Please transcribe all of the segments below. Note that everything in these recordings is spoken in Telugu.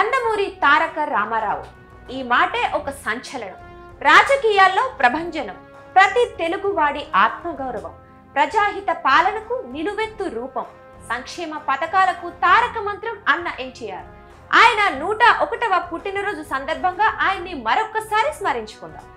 నందమూరి తారక రామారావు ఈ మాటే ఒక సంచలనం. రాజకీయాల్లో ప్రభంజనం, ప్రతి తెలుగువాడి ఆత్మగౌరవం, ప్రజాహిత పాలనకు నిలువెత్తు రూపం, సంక్షేమ పథకాలకు తారక మంత్రం అన్న ఎన్టీఆర్. ఆయన 101వ పుట్టినరోజు సందర్భంగా ఆయన్ని మరొక్కసారి స్మరించుకుందాం.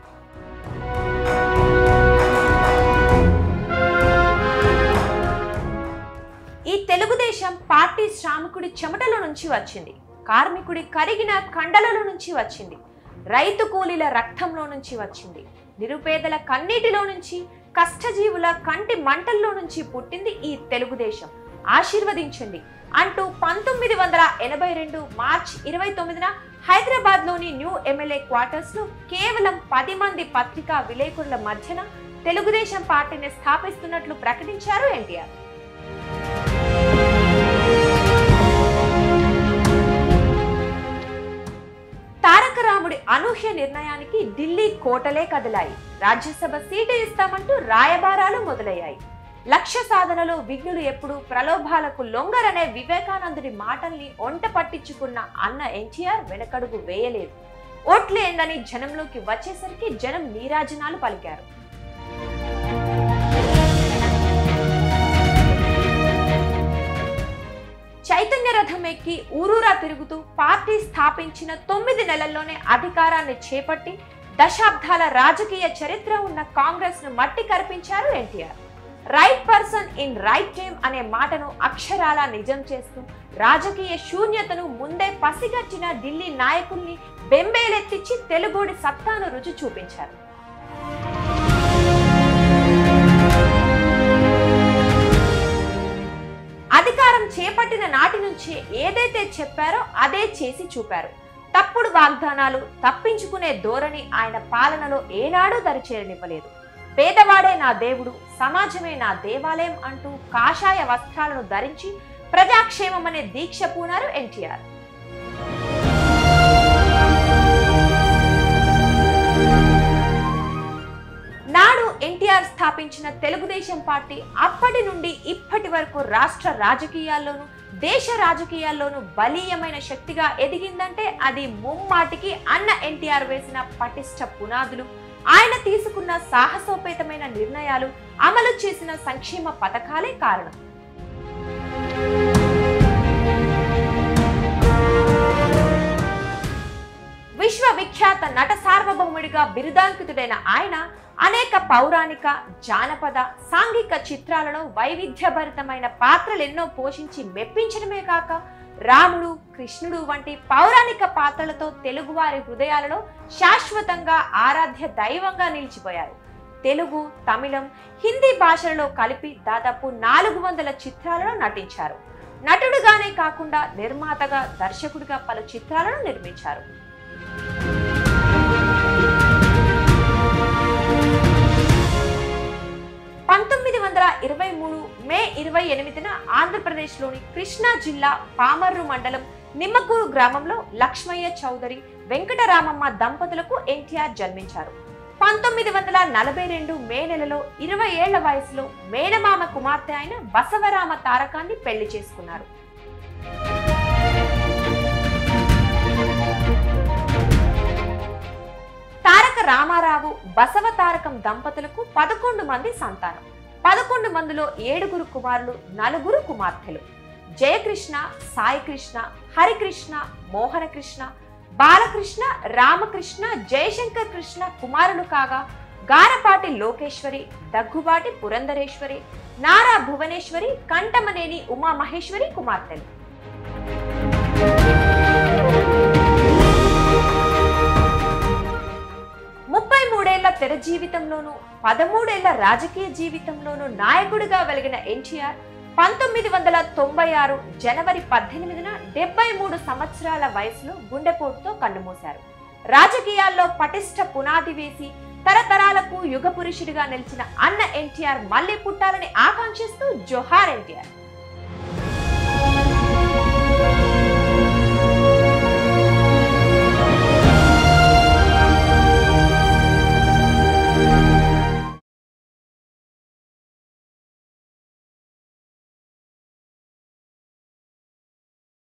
ఈ తెలుగుదేశం పార్టీ శ్రామికుడి చెమటలో నుంచి వచ్చింది, కార్మికుడి కరిగిన కండలలో నుంచి వచ్చింది, రైతు కూలీల రక్తంలో నుంచి వచ్చింది, నిరుపేదల కన్నీటిలో నుంచి, కష్టజీవుల కంటి మంటల్లో నుంచి పుట్టింది ఈ తెలుగుదేశం. ఆశీర్వదించండి అంటూ 1982 మార్చి 29న హైదరాబాద్లోని న్యూ ఎమ్మెల్యే క్వార్టర్స్ లో కేవలం 10 మంది పత్రికా విలేకరుల మధ్యన తెలుగుదేశం పార్టీని స్థాపిస్తున్నట్లు ప్రకటించారు ఎన్టీఆర్. తారక రాముడి అనూహ్య నిర్ణయానికి ఢిల్లీ కోటలే కదిలాయి. రాజ్యసభ సీటు ఇస్తామంటూ రాయబారాలు మొదలయ్యాయి. లక్ష్య సాధనలో విఘ్నులు ఎప్పుడు ప్రలోభాలకు లొంగరనే వివేకానందుడి మాటల్ని ఒంట పట్టించుకున్న అన్న ఎన్టీఆర్ వెనకడుగు వేయలేదు. ఓట్లేందని జనంలోకి వచ్చేసరికి జనం నీరాజనాలు పలికారు. చైతన్య రథం ఎక్కి ఊరూరా తిరుగుతూ పార్టీ స్థాపించిన 9 నెలల్లోనే అధికారాన్ని చేపట్టి దశాబ్దాల రాజకీయ చరిత్ర ఉన్న కాంగ్రెస్ ను మట్టి కరిపించారు NTR. Right person in right time అనే మాటను అక్షరాలా నిజం చేస్తూ రాజకీయ శూన్యతను ముందే పసిగట్టిన ఢిల్లీ నాయకుల్ని బెంబేలెత్తించి తెలుగోడి సత్తాను రుచి చూపించారు. అధికారం చేపట్టిన నాటి నుంచి ఏదైతే చెప్పారో అదే చేసి చూపారు. తప్పుడు వాగ్దానాలు, తప్పించుకునే ధోరణి ఆయన పాలనలో ఏనాడూ దరిచేరనివ్వలేదు. పేదవాడే నా దేవుడు, సమాజమే నా దేవాలయం అంటూ కాషాయ వస్త్రాలను ధరించి ప్రజాక్షేమం అనే దీక్ష పూనారు ఎన్టీఆర్. నాడు ఎన్టీఆర్ స్థాపించిన తెలుగుదేశం పార్టీ అప్పటి నుండి ఇప్పటి వరకు రాష్ట్ర రాజకీయాల్లోనూ దేశ రాజకీయాల్లోనూ బలీయమైన శక్తిగా ఎదిగిందంటే అది ముమ్మాటికి అన్న ఎన్టీఆర్ వేసిన పటిష్ట పునాదులు, ఆయన తీసుకున్న సాహసోపేతమైన నిర్ణయాలు, అమలు చేసిన సంక్షేమ పథకాలే కారణం. విశ్వవిఖ్యాత నట సార్వభౌముడిగా బిరుదాంకితుడైన ఆయన అనేక పౌరాణిక, జానపద, సాంఘిక చిత్రాలలో వైవిధ్యభరితమైన పాత్రలెన్నో పోషించి మెప్పించడమే కాక రాముడు, కృష్ణుడు వంటి పౌరాణిక పాత్రలతో తెలుగువారి హృదయాలలో శాశ్వతంగా ఆరాధ్య దైవంగా నిలిచిపోయారు. తెలుగు, తమిళం, హిందీ భాషలలో కలిపి దాదాపు 400 చిత్రాలలో నటించారు. నటుడుగానే కాకుండా నిర్మాతగా, దర్శకుడిగా పలు చిత్రాలను నిర్మించారు. మే 28న ఆంధ్రప్రదేశ్లోని కృష్ణా జిల్లా పామర్రు మండలం నిమ్మకూరు గ్రామంలో లక్ష్మయ్య చౌదరి, వెంకటరామమ్మ దంపతులకు ఎన్టీఆర్ జన్మించారు. 1942 మే నెలలో 20 ఏళ్ల వయసులో మేనమామ కుమార్తె అయిన బసవరామ తారకాన్ని పెళ్లి చేసుకున్నారు. తారక రామారావు, బసవ తారకం దంపతులకు 11 మంది సంతానం. 11 మందిలో 7 కుమారులు, 4 కుమార్తెలు. జయకృష్ణ, సాయికృష్ణ, హరికృష్ణ, మోహనకృష్ణ, బాలకృష్ణ, రామకృష్ణ, జయశంకర్ కృష్ణ కుమారులు కాగా గారపాటి లోకేశ్వరి, దగ్గుబాటి పురంధరేశ్వరి, నారా భువనేశ్వరి, కంఠమనేని ఉమామహేశ్వరి కుమార్తెలు. 33 ఏళ్ల తెర జీవితంలోనూ 13 ఏళ్ల రాజకీయ జీవితంలోనూ నాయకుడిగా వెలిగిన ఎన్టీఆర్ 1996 జనవరి 18న 73 సంవత్సరాల వయసులో గుండెపోటుతో కన్నుమూశారు. రాజకీయాల్లో పటిష్ట పునాది వేసి తరతరాలకు యుగ పురుషుడిగా నిలిచిన అన్న ఎన్టీఆర్ మళ్లీ పుట్టాలని ఆకాంక్షిస్తూ జోహార్ ఎన్టీఆర్.